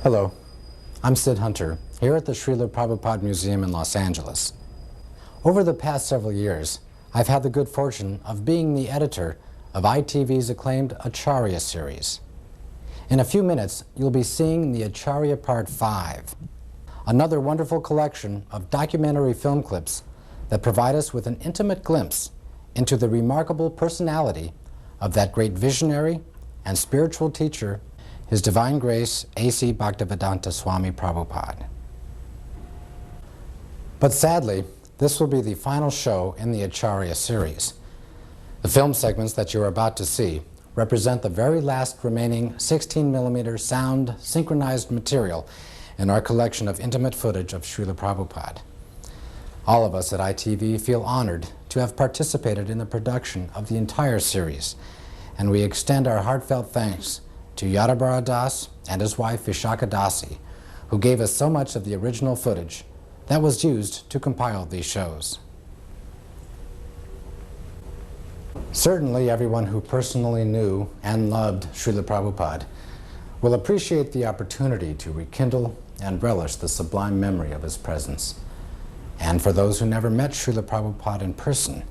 Hello, I'm Sid Hunter, here at the Srila Prabhupada Museum in Los Angeles. Over the past several years, I've had the good fortune of being the editor of ITV's acclaimed Acharya series. In a few minutes, you'll be seeing the Acharya Part 5, another wonderful collection of documentary film clips that provide us with an intimate glimpse into the remarkable personality of that great visionary and spiritual teacher, His Divine Grace A.C. Bhaktivedanta Swami Prabhupada. But sadly, this will be the final show in the Acharya series. The film segments that you're about to see represent the very last remaining 16mm sound synchronized material in our collection of intimate footage of Srila Prabhupada. All of us at ITV feel honored to have participated in the production of the entire series, and we extend our heartfelt thanks to Yadabara Das and his wife Vishaka Dasi, who gave us so much of the original footage that was used to compile these shows. Certainly everyone who personally knew and loved Srila Prabhupada will appreciate the opportunity to rekindle and relish the sublime memory of his presence. And for those who never met Srila Prabhupada in person,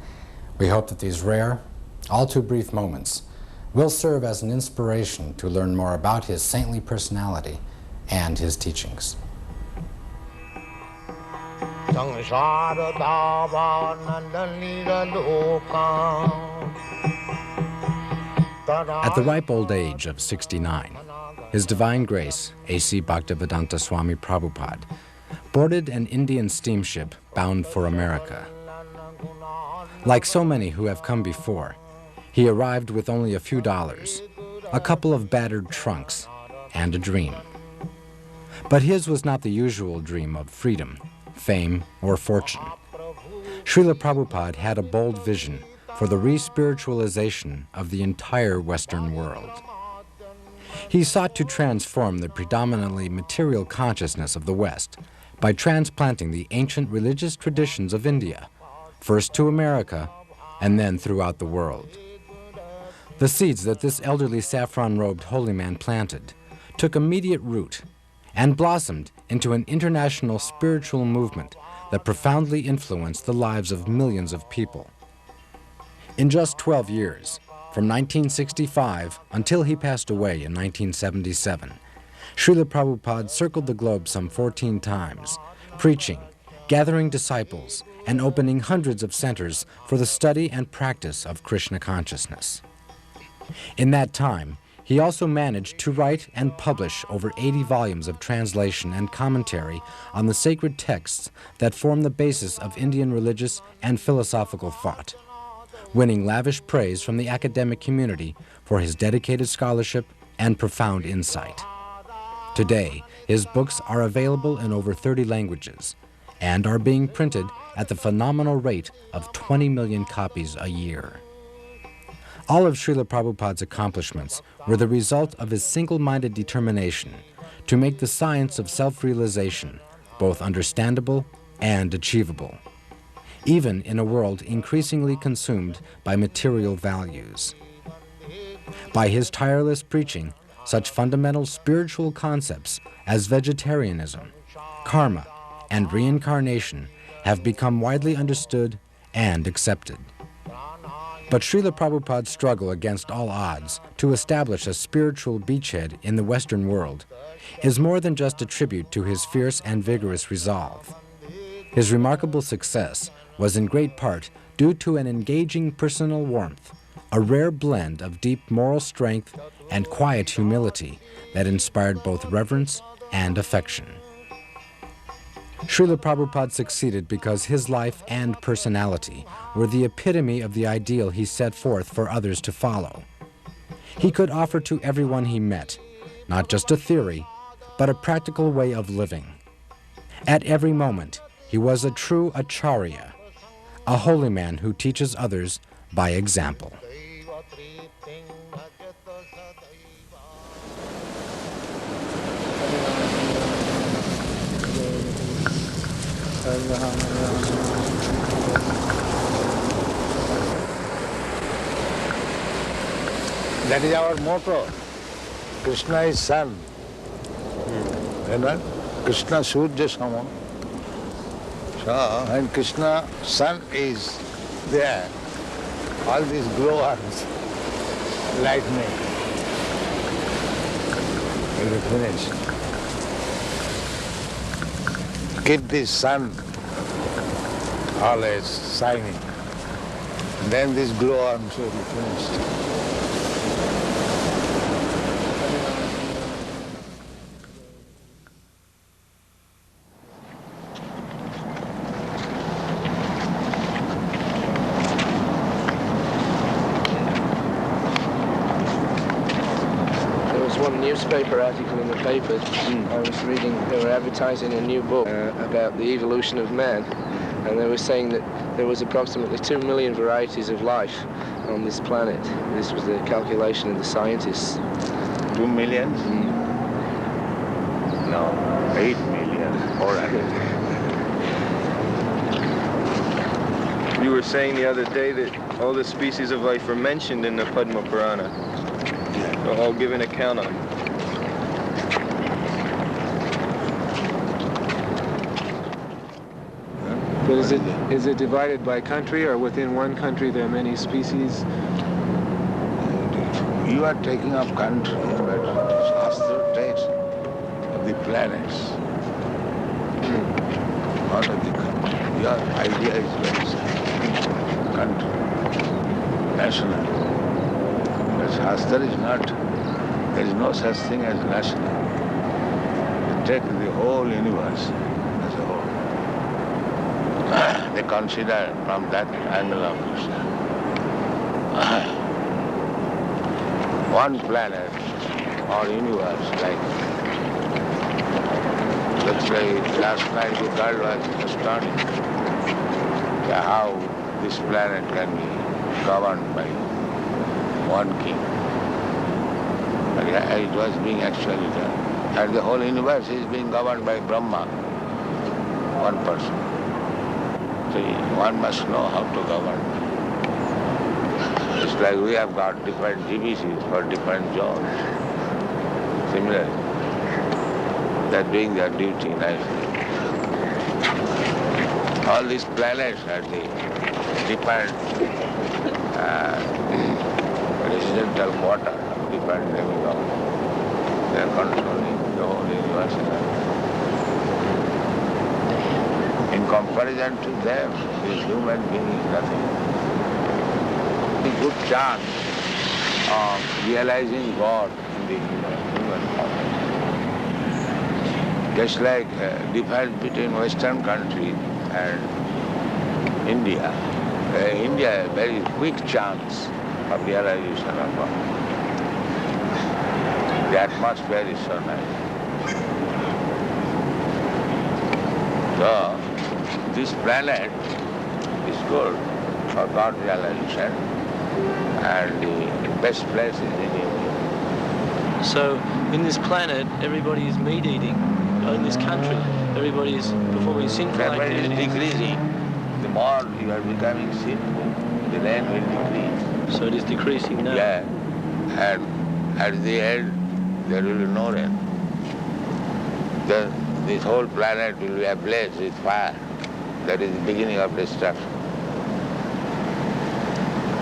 we hope that these rare, all too brief moments will serve as an inspiration to learn more about his saintly personality and his teachings. At the ripe old age of 69, His Divine Grace A.C. Bhaktivedanta Swami Prabhupada boarded an Indian steamship bound for America. Like so many who have come before, he arrived with only a few dollars, a couple of battered trunks, and a dream. But his was not the usual dream of freedom, fame, or fortune. Srila Prabhupada had a bold vision for the re-spiritualization of the entire Western world. He sought to transform the predominantly material consciousness of the West by transplanting the ancient religious traditions of India, first to America and then throughout the world. The seeds that this elderly saffron-robed holy man planted took immediate root and blossomed into an international spiritual movement that profoundly influenced the lives of millions of people. In just 12 years, from 1965 until he passed away in 1977, Srila Prabhupada circled the globe some 14 times, preaching, gathering disciples, and opening hundreds of centers for the study and practice of Krishna consciousness. In that time, he also managed to write and publish over 80 volumes of translation and commentary on the sacred texts that form the basis of Indian religious and philosophical thought, winning lavish praise from the academic community for his dedicated scholarship and profound insight. Today, his books are available in over 30 languages and are being printed at the phenomenal rate of 20 million copies a year. All of Srila Prabhupada's accomplishments were the result of his single-minded determination to make the science of self-realization both understandable and achievable, even in a world increasingly consumed by material values. By his tireless preaching, such fundamental spiritual concepts as vegetarianism, karma, and reincarnation have become widely understood and accepted. But Srila Prabhupada's struggle against all odds to establish a spiritual beachhead in the Western world is more than just a tribute to his fierce and vigorous resolve. His remarkable success was in great part due to an engaging personal warmth, a rare blend of deep moral strength and quiet humility that inspired both reverence and affection. Srila Prabhupada succeeded because his life and personality were the epitome of the ideal he set forth for others to follow. He could offer to everyone he met, not just a theory, but a practical way of living. At every moment, he was a true Acharya, a holy man who teaches others by example. That is our motto. Krishna is Son. When Krishna Surya Sama. So when Krishna sun is there, all these glowworms, lightning, will be finished. Keep this sun always shining. Then this glowworms will be finished. Newspaper article in the paper. I was reading, they were advertising a new book about the evolution of man, and they were saying that there was approximately 2 million varieties of life on this planet. This was the calculation of the scientists. 2 million? No, 8 million. All right. You were saying the other day that all the species of life are mentioned in the Padma Purana. They're all given account on. But is it divided by country, or within one country there are many species? You are taking up country, but Shastra takes the planets. Not of the country. Your idea is very simple. Country, national. But Shastra is not, there is no such thing as national. You take the whole universe as a whole. They consider from that angle of view. One planet or universe, like, let's say last night the girl was astonished how this planet can be governed by one king. But it was being actually done. And the whole universe is being governed by Brahma, one person. So one must know how to govern. It's like we have got different GBCs for different jobs. Similarly, they're doing their duty nicely. All these planets are the different residential quarter of different demigods. They are controlling the whole universe. In comparison to them, this human being is nothing. A good chance of realizing God in the human form. Just like difference between Western countries and India. India, a very quick chance of realization of God. The atmosphere is so nice. So, this planet is good for God realization, and the best place is in India. So, in this planet, everybody is meat eating. In this country, everybody is performing sinful activities. It is decreasing. The more you are becoming sinful, the land will decrease. So it is decreasing now. Yeah, and at the end, there will be no rain. This whole planet will be ablaze with fire. That is the beginning of destruction.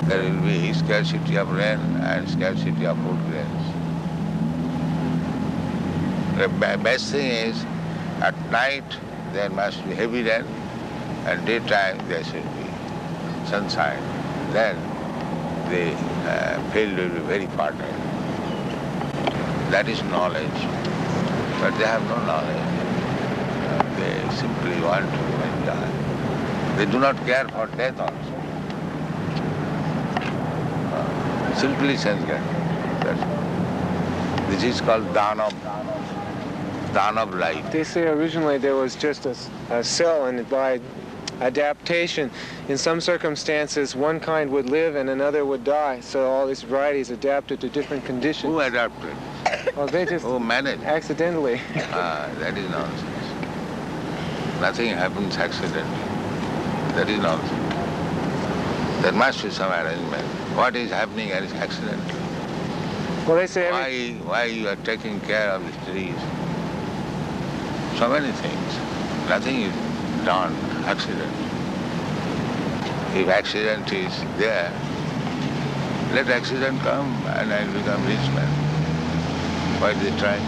There will be scarcity of rain and scarcity of food grains. The best thing is, at night there must be heavy rain, and daytime there should be sunshine. Then the field will be very fertile. That is knowledge. But they have no knowledge. They simply want to enjoy. They do not care for death also. Simply sense-getting. This is called dhanam. Of life. They say originally there was just a cell, and by adaptation, in some circumstances, one kind would live and another would die. So all these varieties adapted to different conditions. Who adapted? Well, they just Who managed? accidentally. That is nonsense. Nothing happens accidentally. That is nonsense. There must be some arrangement. What is happening is accidental. Well, they say Why you are taking care of the trees? so many things. Nothing is done accident. If accident is there, let accident come and I'll become rich man. Why they try?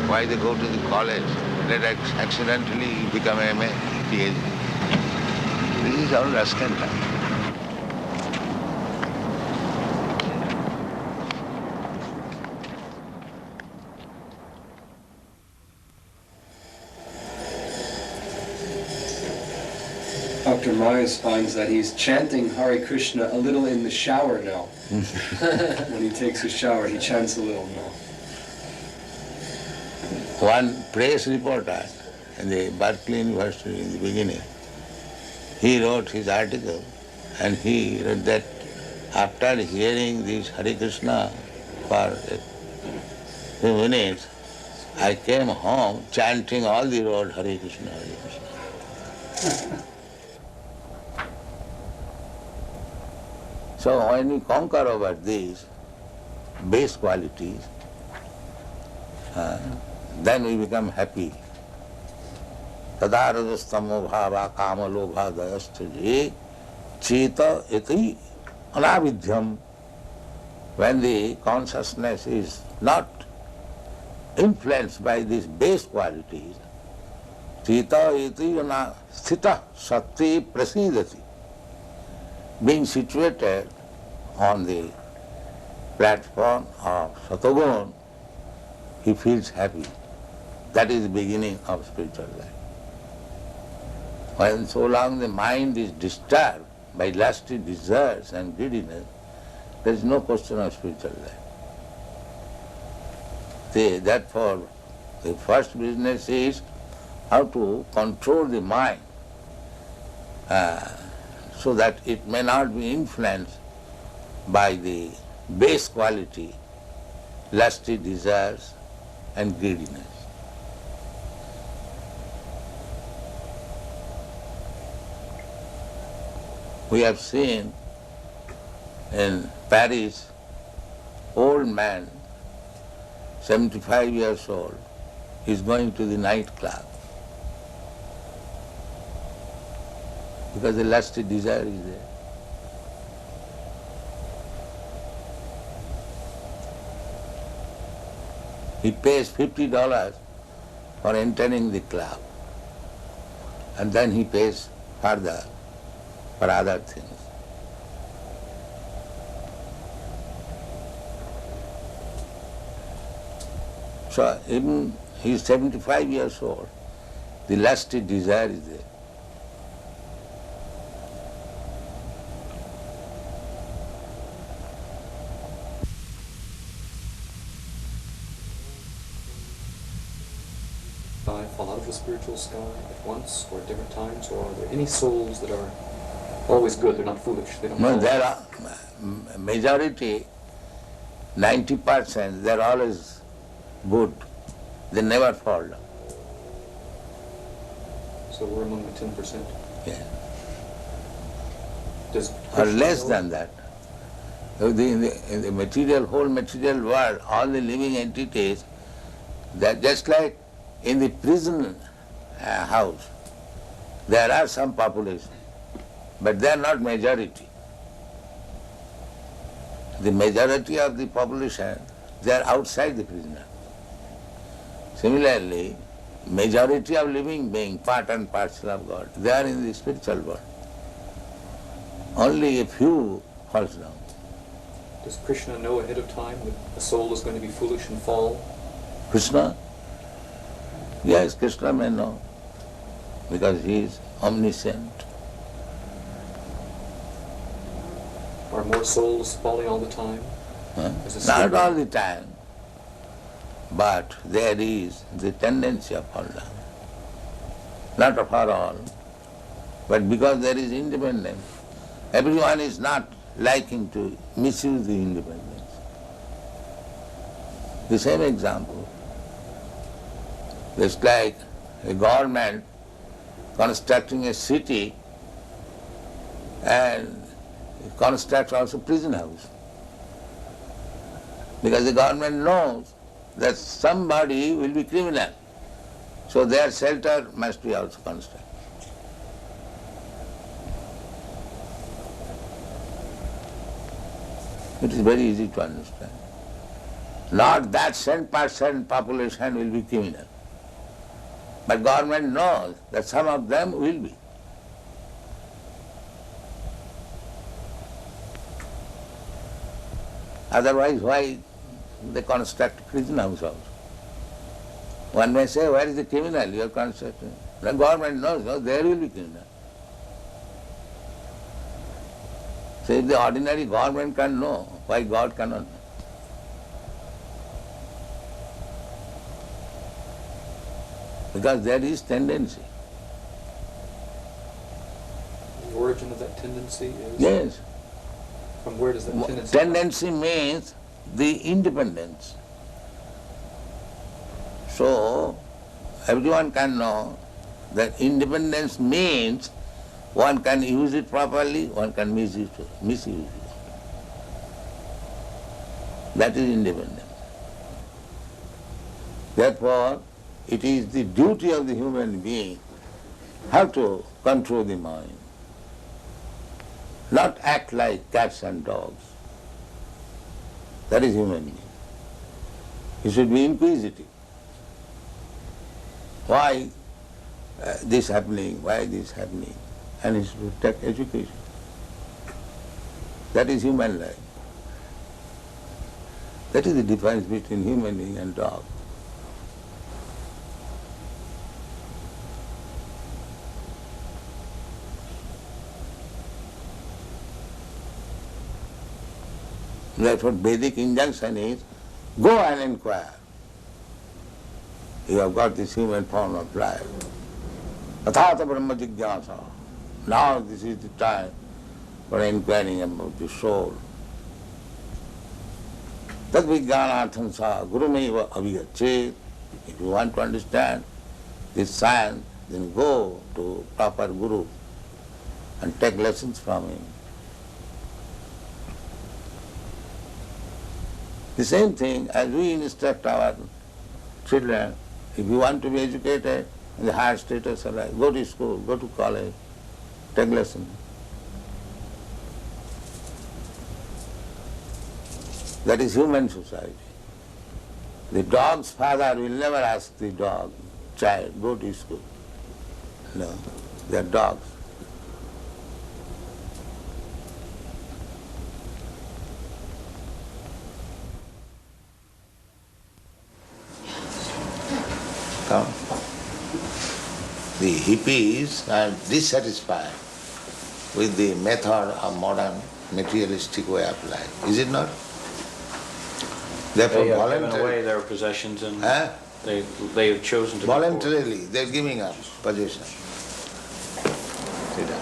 Why they go to the college? Let accidentally become MA, PhD. This is all rascal time. Dr. Myers finds that he's chanting Hare Krishna a little in the shower now. When he takes his shower, he chants a little now. One press reporter in the Berkeley University in the beginning, he wrote his article and he wrote that after hearing this Hare Krishna for a few minutes, I came home chanting all the road Hare Krishna, Hare Krishna. So when we conquer over these base qualities, then we become happy. Tadarajastamo bhava kama lobha dayastaje cheta iti anavidyam. When the consciousness is not influenced by these base qualities, cheta iti sthita sati prasidati. Being situated on the platform of Satogun, he feels happy. That is the beginning of spiritual life. When so long the mind is disturbed by lusty desires and greediness, there is no question of spiritual life. Therefore, the first business is how to control the mind so that it may not be influenced by the base quality, lusty desires and greediness. We have seen in Paris, old man, 75 years old, is going to the nightclub because the lusty desire is there. He pays $50 for entering the club, and then he pays further for other things. So even he is 75 years old, the lusty desire is there. Fall out of the spiritual sky at once or at different times, or are there any souls that are always good, they're not foolish? They don't No, fall there out? are majority, 90%, they're always good. They never fall down. So we're among the 10%. Yeah. Does Or Krishna less know- than that. In the material, whole material world, all the living entities, they're just like in the prison house, there are some population, but they are not majority. The majority of the population, they are outside the prison house. Similarly, majority of living beings, part and parcel of God, they are in the spiritual world. Only a few falls down. Does Krishna know ahead of time that a soul is going to be foolish and fall? Krishna? Yes, Krishna may know, because he is omniscient. Are more souls falling all the time? As a Not spirit? all the time, but there is the tendency of fall down. Not for all, but because there is independence. Everyone is not liking to misuse the independence. The same example. It's like a government constructing a city and constructs also prison house. Because the government knows that somebody will be criminal So their shelter must be also constructed. It is very easy to understand. Not that 10% population will be criminal. But government knows that some of them will be. Otherwise, why they construct prison house also? One may say, where is the criminal you are constructing? The government knows, no, there will be criminal. So if the ordinary government can know, why God cannot know? Because there is tendency. The origin of that tendency is? Yes. From where does that tendency come? Tendency means the independence. So, everyone can know that independence means one can use it properly, one can misuse it. That is independence. Therefore, it is the duty of the human being how to control the mind, not act like cats and dogs. That is human being. He should be inquisitive. Why this happening? Why this happening? And he should take education. That is human life. That is the difference between human being and dog. Therefore, Vedic injunction is, go and inquire. You have got this human form of life. Athata Brahma Jigyasa. Now this is the time for inquiring about the soul. Tad vijnanartham sa gurumeva avigachet. If you want to understand this science, then go to proper guru and take lessons from him. The same thing as we instruct our children, if you want to be educated in the higher status of life, go to school, go to college, take lessons. That is human society. The dog's father will never ask the dog, child, go to school. No, they are dogs. The hippies are dissatisfied with the method of modern materialistic way of life. Is it not? Therefore, They have given voluntarily, away their possessions and Huh? they have chosen to be poor. voluntarily they're giving up possession. See that?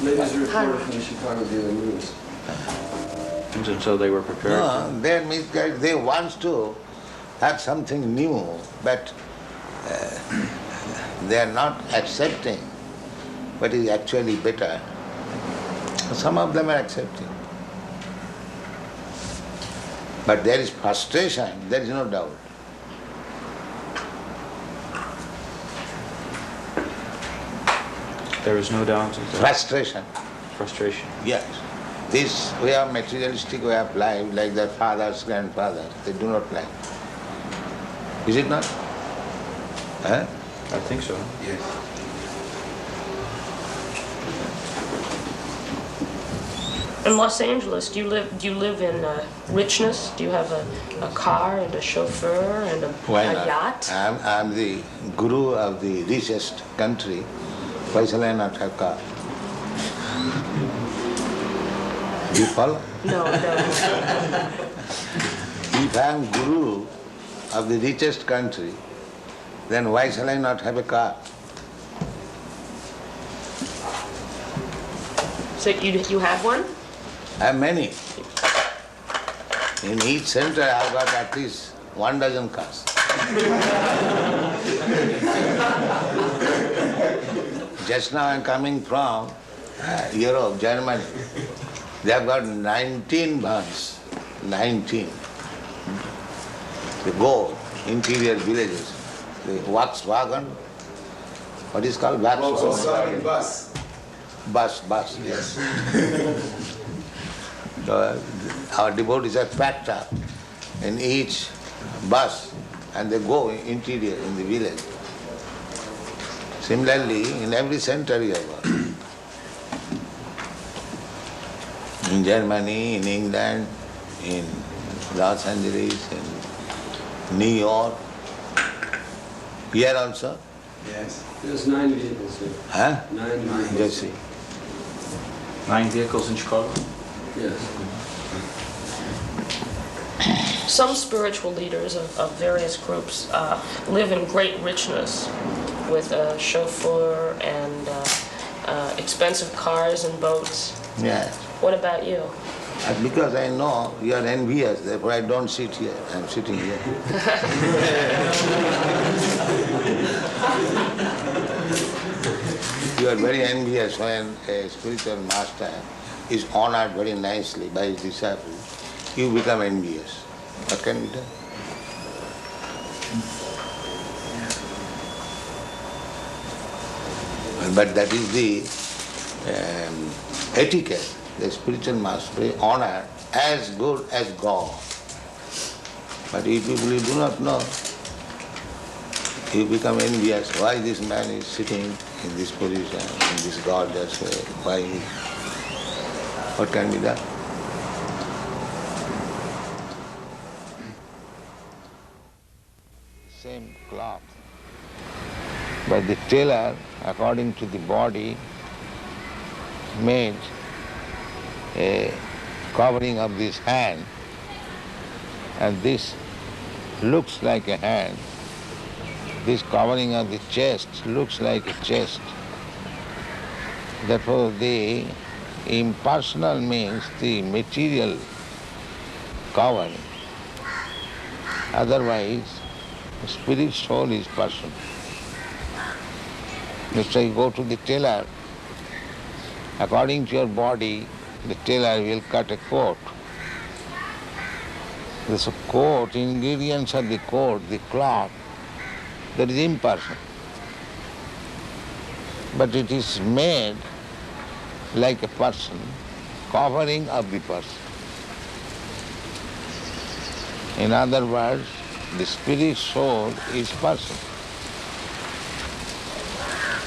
Latest report from the Chicago Daily News. And so they were prepared. No, they're misguided. They want to have something new, but they are not accepting what is actually better. Some of them are accepting. But there is frustration, there is no doubt. There is no doubt. Frustration. Frustration. Yes. This way of materialistic way of life, like their fathers, grandfathers, they do not like. Is it not? Huh? I think so. Yes. In Los Angeles, do you live in richness? Do you have a car and a chauffeur and a yacht? I'm the guru of the richest country. Why shall I not have car? Do you follow? No, no. If I am guru of the richest country, then why shall I not have a car? So you have one? I have many. In each center I've got at least 1 dozen cars. Just now I'm coming from Europe, Germany. They have got 19 vans. 19. They go interior villages. the Volkswagen. What is called Volkswagen? Bus, yes. So, our devotees are packed up in each bus and they go interior in the village. Similarly, in every center you have got. In Germany, in England, in Los Angeles, in New York, here also. Yes. There's 9 vehicles here. Huh? 9 vehicles. Just see. 9 vehicles in Chicago? Yes. Some spiritual leaders of various groups live in great richness with a chauffeur and expensive cars and boats. Yes. What about you? Because I know you are envious, therefore I don't sit here. I'm sitting here. You are very envious when a spiritual master is honored very nicely by his disciples. You become envious. What can be done? But that is the etiquette. The spiritual master is honored as good as God. But if people you do not know, you become envious. Why this man is sitting in this position, in this gorgeous way? Why? What can be done? Same cloth. But the tailor, according to the body, made a covering of this hand, and this looks like a hand. This covering of the chest looks like a chest. Therefore, the impersonal means the material covering. Otherwise, spirit soul is personal. Let's say you go to the tailor, according to your body, the tailor will cut a coat. This coat, ingredients of the coat, the cloth, that is impersonal. But it is made like a person, covering of the person. In other words, the spirit soul is person.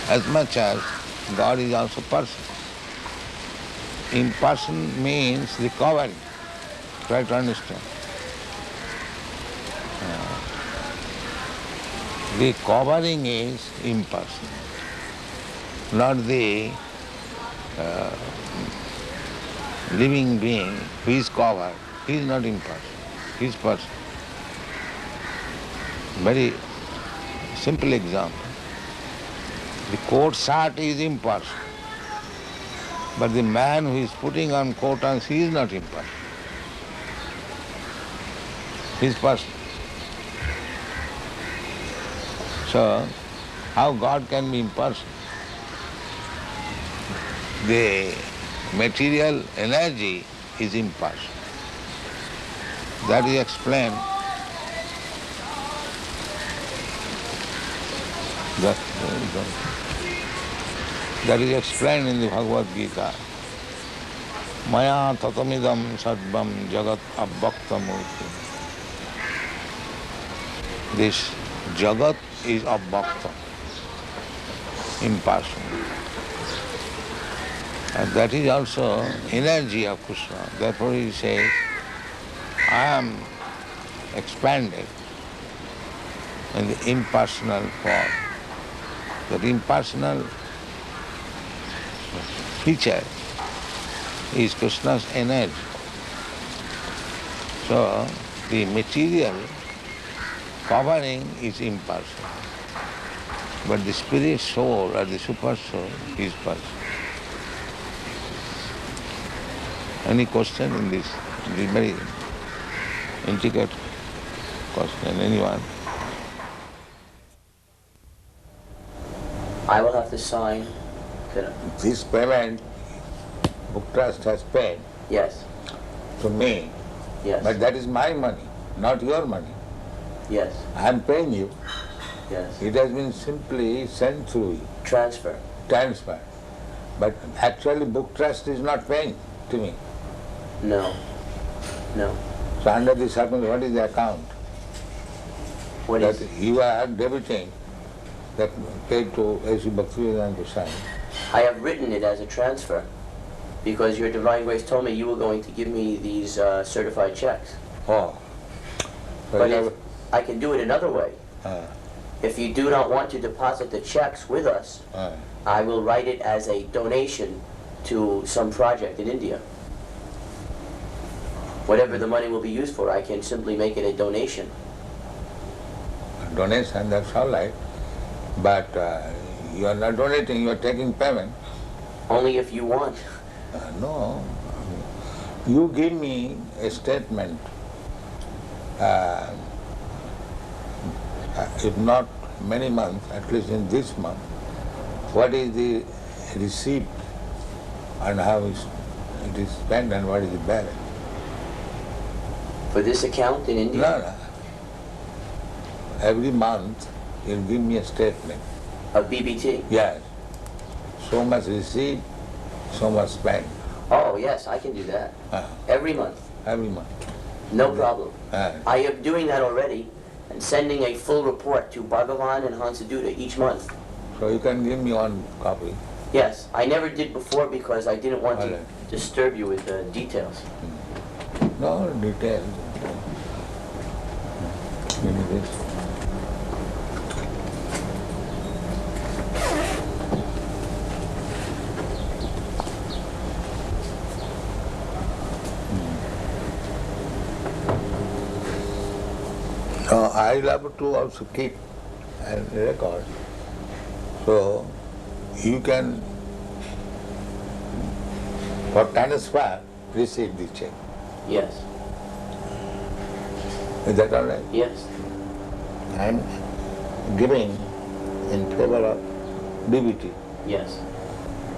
As much as God is also person. Imperson means the covering. Try to understand. The covering is impersonal, not the living being who is covered. He is not impersonal, he is person. Very simple example. The coat shirt is impersonal, but the man who is putting on coat and he is not impersonal. He is person. So, how God can be impersonal? The material energy is impersonal. That is explained. That is explained in the Bhagavad Gita. Maya tatamidam sarvam jagat abbaktamurti. This jagat is abbakta, impersonal. And that is also energy of Krishna. Therefore he says, I am expanded in the impersonal form. That impersonal feature is Krishna's energy. So the material covering is impersonal, but the spirit soul or the super soul is personal. Any question in this? This very intricate question. Anyone? I will have to sign. This payment, Book Trust has paid. Yes. To me. Yes. But that is my money, not your money. Yes. I am paying you. Yes. It has been simply sent through Transfer. transfer. But actually book trust is not paying to me. No. No. So under this circumstance, what is the account? What That is? you are debiting that paid to A.C. Bhaktivedanta Swami. I have written it as a transfer because Your Divine Grace told me you were going to give me these certified checks. Oh. So But you if have- I can do it another way. If you do not want to deposit the checks with us, I will write it as a donation to some project in India. Whatever the money will be used for, I can simply make it a donation. donation, that's all right. But you are not donating, you are taking payment. Only if you want. No. You give me a statement, if not many months, at least in this month, what is the receipt and how it is spent and what is the balance. For this account in India? No. Every month you give me a statement. Of BBT? Yes. So much receipt, so much spent. Oh, yes, I can do that. Every month. Every month. No problem. I am doing that already and sending a full report to Bhagavan and Hansaduta each month. So you can give me one copy. Yes, I never did before because I didn't want to disturb you with details. No details. Give me this. I love to also keep and record. So you can, for transfer, receive the check. Yes. Is that all right? Yes. I am giving in favor of DBT. Yes.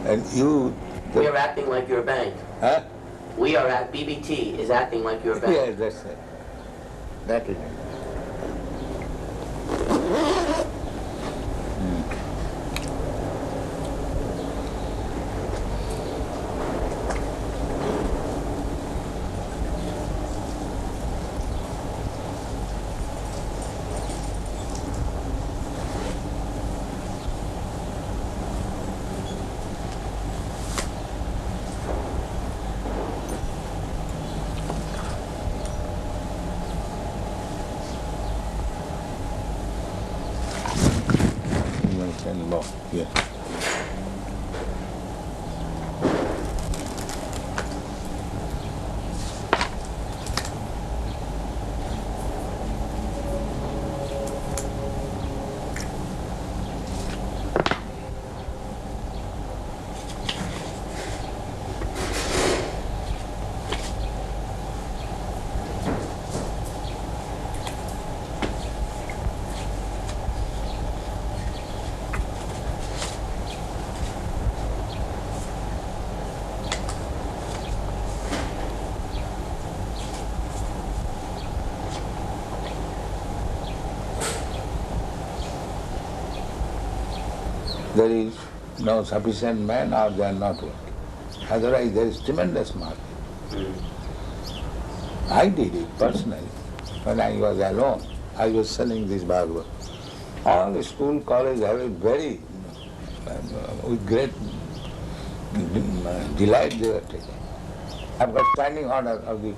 And you... We are acting like your bank. Huh? We are at BBT is acting like your bank. Yes, that's it. That is it. Law. Yes. There is no sufficient man or they are not working. Otherwise there is tremendous market. I did it personally. When I was alone, I was selling this Bhagavad. All the school, college have it very, with great delight they were taking. I've got standing order of the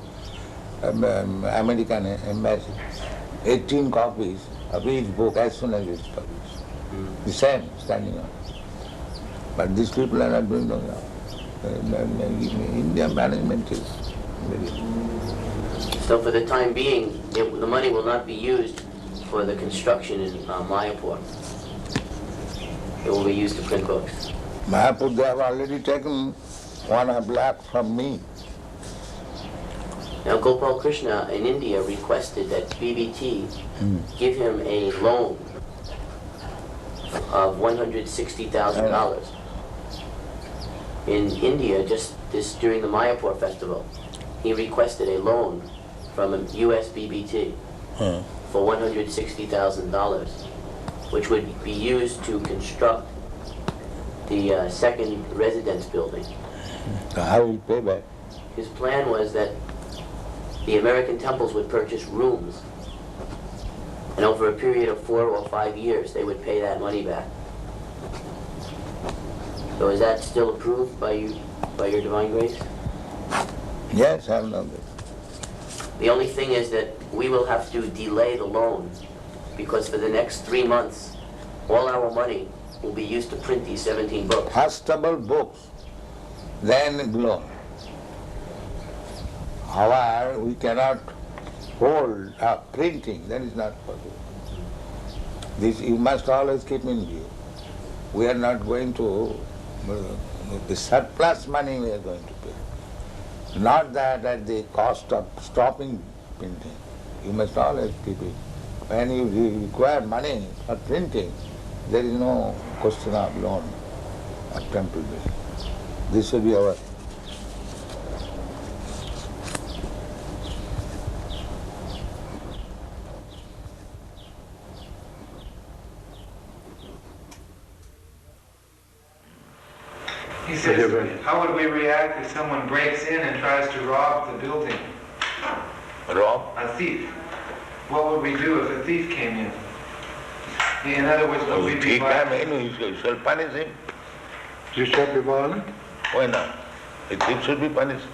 American embassy, 18 copies of each book as soon as it's published. The same standing order. But these people are not doing no job. Indian management is very... So for the time being, the money will not be used for the construction in Mayapur. It will be used to print books. Mayapur, they have already taken 1.5 lakh from me. Now Gopal Krishna in India requested that BBT give him a loan of $160,000. In India, just during the Mayapur festival, he requested a loan from a US BBT for $160,000. which would be used to construct the second residence building. How will pay back? His plan was that the American temples would purchase rooms, and over a period of 4 or 5 years, they would pay that money back. So is that still approved by you, by your Divine Grace? Yes, I know that. The only thing is that we will have to delay the loan, because for the next 3 months, all our money will be used to print these 17 books. Costable books, then loan. However, we cannot hold up printing, that is not possible. This you must always keep in view. We are not going to, the surplus money we are going to pay. Not that at the cost of stopping printing. You must always keep it. When you require money for printing, there is no question of loan or temple bill. This should be our. He says, how would we react if someone breaks in and tries to rob the building? Rob? A thief. What would we do if a thief came in? In other words, would we be violent? You shall punish him. You shall be violent? Why not? A thief should be punished.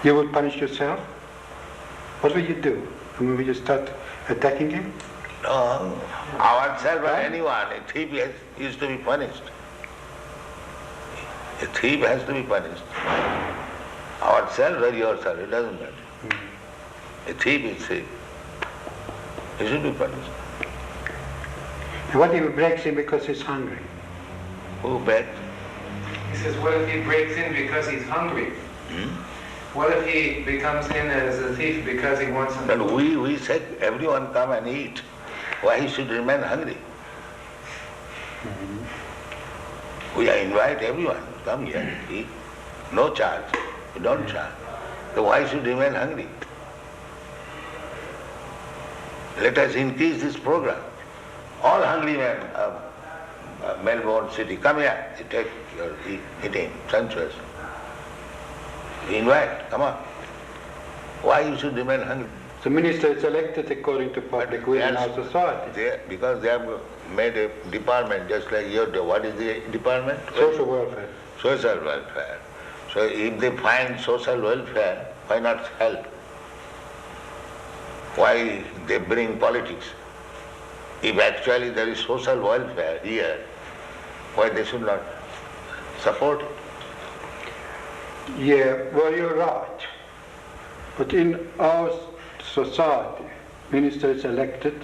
You would punish yourself? What will you do? I mean, will you start attacking him? No, ourselves or anyone, a thief is to be punished. A thief has to be punished. Ourselves or yourself, it doesn't matter. A thief is thief. He should be punished. And what if he breaks in because he's hungry? Who breaks? He says, what if he breaks in because he's hungry? What if he becomes in as a thief because he wants something? But we said everyone come and eat. Why he should remain hungry? We invite everyone, come here, eat. No charge. We don't charge. So why should remain hungry? Let us increase this program. All hungry men of Melbourne city, come here, you take your eating, sumptuous. We invite, come on. Why you should remain hungry? The minister is elected according to public will in our society. Because they have made a department just like your, what is the department? Social welfare. Social welfare. So if they find social welfare, why not help? Why they bring politics? If actually there is social welfare here, why they should not support it? Yeah, well, you're right. But in our society, minister is elected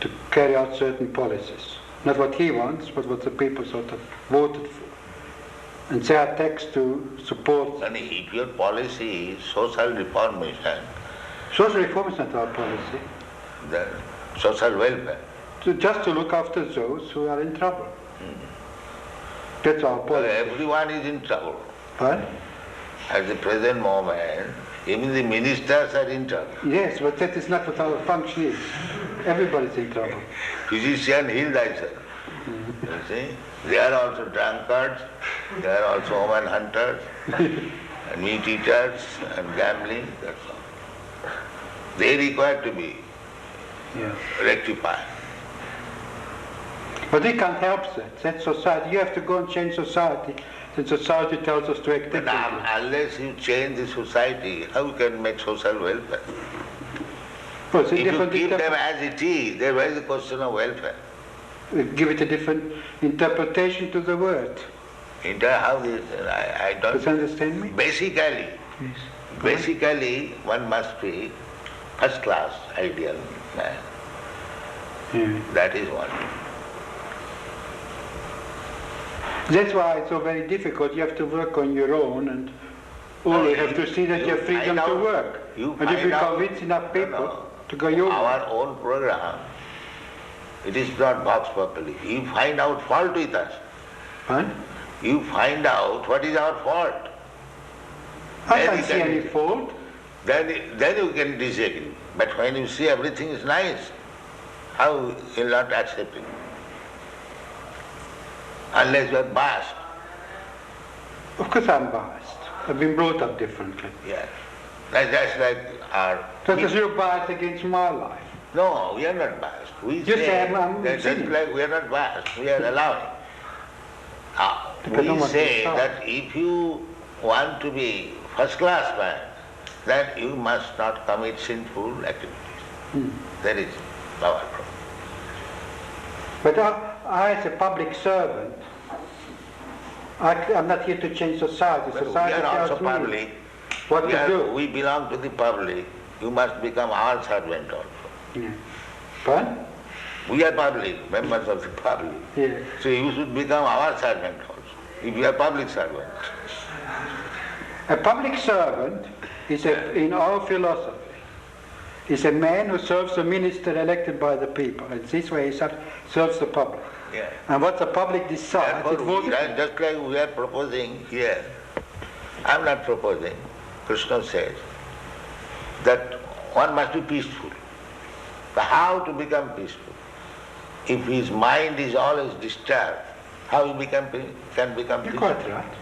to carry out certain policies. Not what he wants, but what the people sort of voted for. And they are taxed to support. And if your policy is social reformation, social reform is not our policy. The social welfare. Just to look after those who are in trouble. That's our policy. Well, everyone is in trouble. What? At the present moment, even the ministers are in trouble. Yes, but that is not what our function is. Everybody's in trouble. Physician, heal thyself. You see? They are also drunkards, they are also woman hunters, and meat eaters, and gambling, that's all. They require to be rectified. But we can't help that. That's society. You have to go and change society. Then society tells us to act differently. Unless you change the society, how you can make social welfare? Well, if you keep them as it is, there is a question of welfare. We give it a different interpretation to the word. How this? I don't. Does you understand me? Basically, one must be first class ideal man. That is one. That's why it's so very difficult. You have to work on your own, and you have to see that you have freedom to work. And if you convince enough people to go your way. Our own program, it is not box properly. You find out fault with us. What? You find out what is our fault. I can't see any fault. Then you can disagree. But when you see everything is nice, How you'll not accept it? Unless you are biased. Of course I'm biased. I've been brought up differently. Yes. That's like our... That is your bias against my life. No, we are not biased. We You say say I'm that just sinning. like we are not biased, we are allowing. Depending We on say what you that if you want to be first-class man, then you must not commit sinful activities. That is our problem. But I as a public servant, I'm not here to change society. But Society we are also tells me public. what to do. We belong to the public. You must become our servant also. Yeah. But? We are public, members of the public. Yeah. So you should become our servant also, if you are public servant. A public servant is, in our philosophy, is a man who serves the minister elected by the people. And this way he serves the public. Yeah. And what the public decides, it votes. Just like we are proposing here, I am not proposing, Krishna says, that one must be peaceful. So how to become peaceful? If his mind is always disturbed, how he can become peaceful? You're quite right.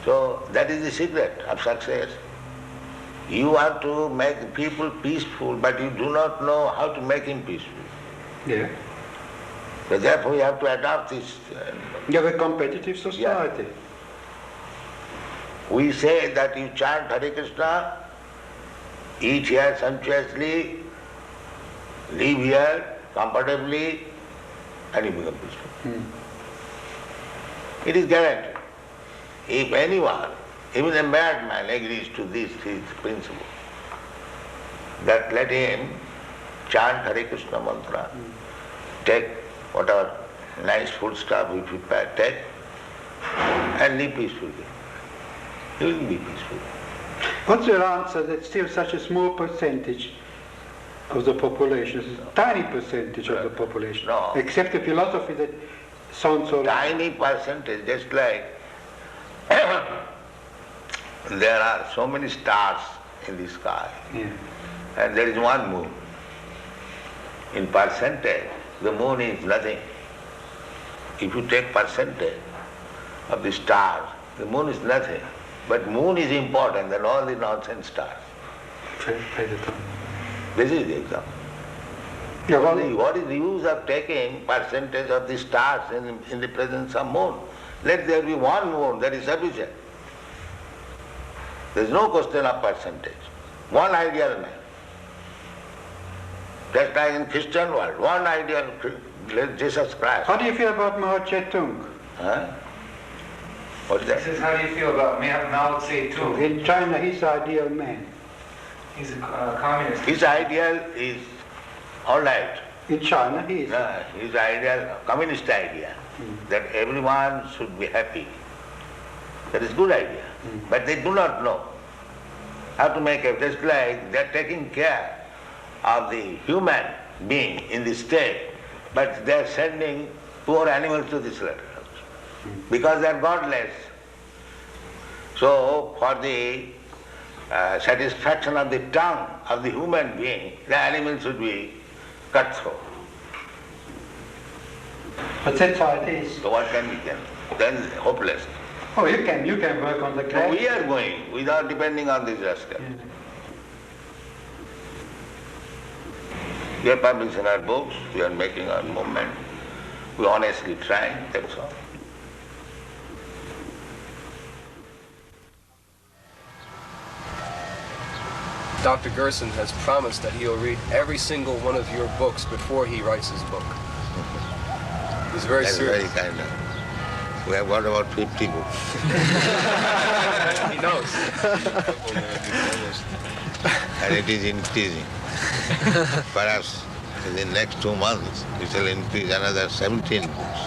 So that is the secret of success. You want to make people peaceful, but you do not know how to make him peaceful. Yeah. So therefore you have to adopt this. You have a competitive society. Yeah. We say that you chant Hare Krishna, eat here sumptuously, live here comfortably, and you become peaceful. It is guaranteed. If anyone, even a madman, agrees to this principle, that let him chant Hare Krishna mantra, take whatever nice food stuff we prepare, take, and live peacefully. He will be peaceful. What's your answer that still such a small percentage of the population, a tiny percentage of the population, accept a philosophy that sounds so tiny percentage, just like there are so many stars in the sky, and there is one moon. In percentage, the moon is nothing. If you take percentage of the stars, the moon is nothing. But moon is important than all the nonsense stars. This is the example. What is the use of taking percentage of the stars in the presence of moon? Let there be one moon, that is sufficient. There is no question of percentage. One ideal man. Just like in Christian world, one ideal Jesus Christ. How do you feel about Mao Zedong? Huh? What is that? This is how do you feel about Mao Zedong? In China, he's the ideal man. He's a communist. His ideal is all right. In China, he is. His ideal, communist idea, that everyone should be happy. That is good idea. But they do not know how to make it. Just like they are taking care of the human being in the state, but they are sending poor animals to the slaughterhouse because they are godless. So for the satisfaction of the tongue of the human being, the animal should be cut through. But that's how it is. So what can we do? Then hopeless. Oh, you can work on the So ground. we are going without depending on this rascal. We are publishing our books, we are making our movement, we are honestly trying, that's all. Dr. Gerson has promised that he'll read every single one of your books before he writes his book. He's very That's serious. very kind of. We have got about 50 books. He knows. And it is increasing. Perhaps in the next 2 months, it will increase another 17 books.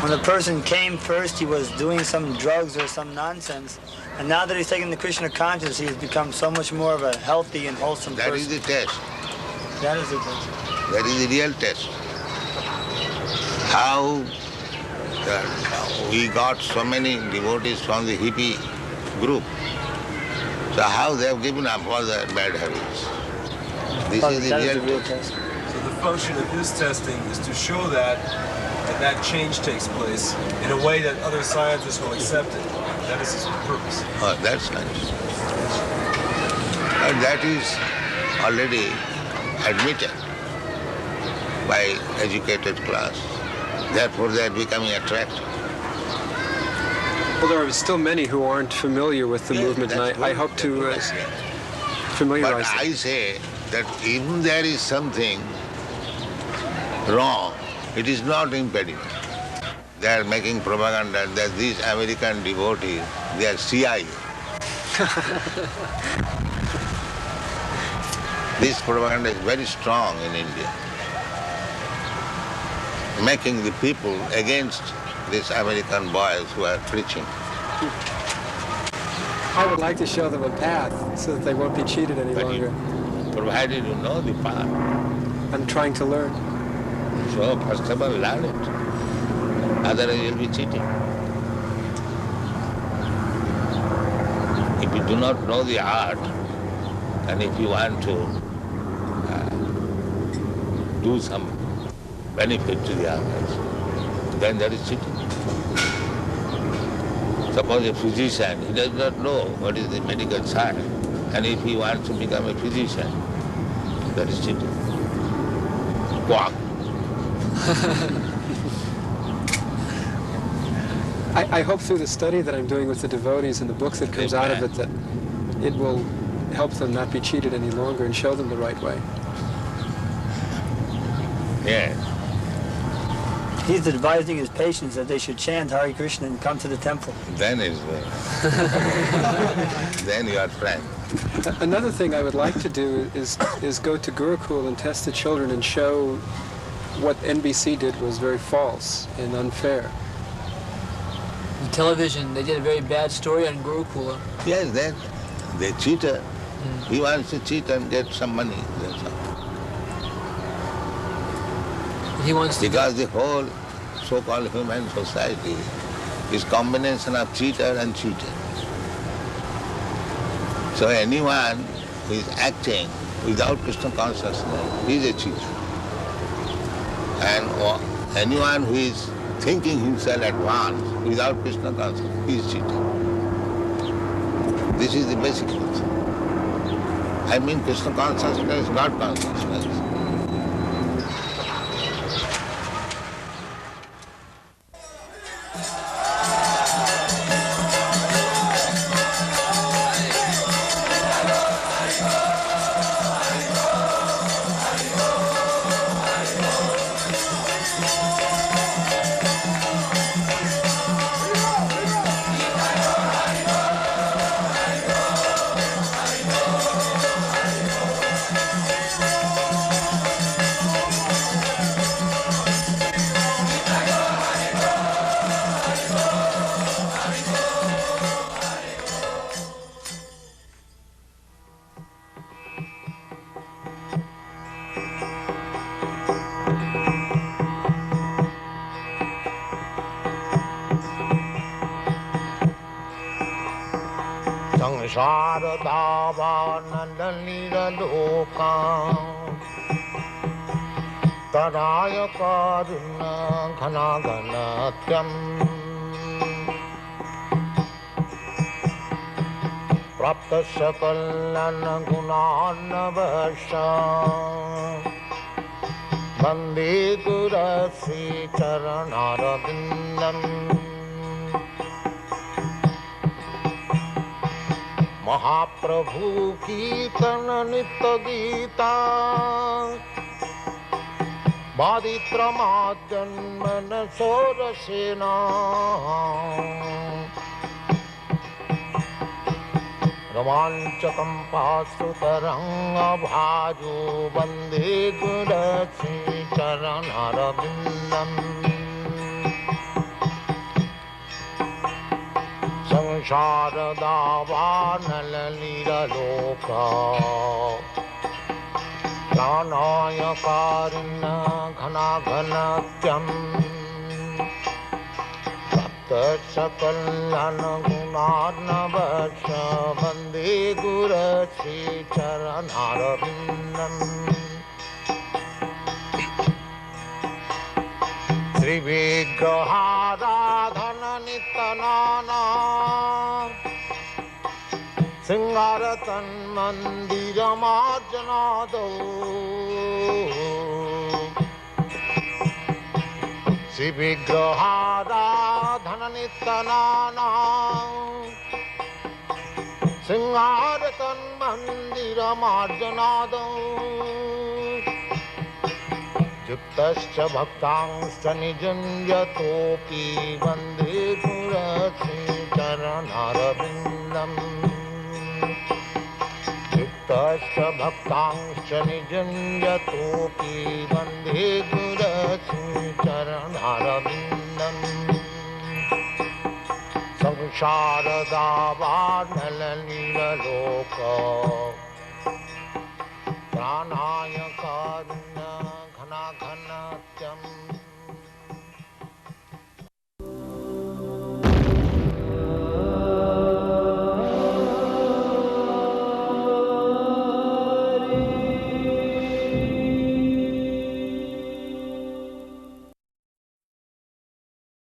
When the person came first, he was doing some drugs or some nonsense. And now that he's taken the Krishna consciousness, he has become so much more of a healthy and wholesome person. That is the test. That is the test. That is the real test. How we got so many devotees from the hippie group. So how they have given up all their bad habits. This is the real So test. the function of his testing is to show that, and that change takes place in a way that other scientists will accept it. That is his purpose. Oh, that's nice. And that is already admitted by educated class. Therefore, they are becoming attractive. Well, there are still many who aren't familiar with the movement, and I hope to familiarize them. But I say that even there is something wrong, it is not impediment. They are making propaganda that these American devotees, they are CIA. This propaganda is very strong in India, making the people against these American boys who are preaching. I would like to show them a path so that they won't be cheated any longer. Provided you know the path. I'm trying to learn. So first of all, learn it. Otherwise you'll be cheating. If you do not know the art, and if you want to do some benefit to the others, then that is cheating. Suppose a physician, he does not know what is the medical science, and if he wants to become a physician, that is cheating. Quack. I hope through the study that I'm doing with the devotees and the books that comes out of it that it will help them not be cheated any longer and show them the right way. Yes. He's advising his patients that they should chant Hare Krishna and come to the temple. Then is then you are frank. Another thing I would like to do is go to Gurukul and test the children and show what NBC did was very false and unfair. On television, they did a very bad story on Gurukula. Yes, then they cheated. He wants to cheat and get some money. That's all. He wants to because the whole so-called human society is combination of cheater and cheated. So anyone who is acting without Krishna consciousness is a cheater. And anyone who is thinking himself advanced without Krishna consciousness is cheating. This is the basic truth. I mean Krishna consciousness, not consciousness. Vande Gurasi Charanarabindam Mahaprabhu Kirtana Nitya Gita Baditramadyanmana Sorasena Ramanchakam Pasutaranga Bhaju Vande Gurasi Charanarabindam Samsara Davanala Lira Loka Pranaya Karina Ghana Ghanatyam सकल्यान गुणार्णवश Vande गुरश्री चरणारविन्दम् श्रीविग्रहाराधन नित्यनाना सिंगारतन्मन्दिरमार्जनादौ श्रीविग्रहाराधन नित्यनाना सिंगारतन्मन्दिरमार्जनादौ युक्तश्च भक्तांश्च निजुञ्जतोऽपि Vande गुरश्रीचरणारविन्दम् युक्तश्च भक्तांश्च निजुञ्जतोऽपि Vande गुरश्रीचरणारविन्दम् संसारदावानलनीललोक प्राणाय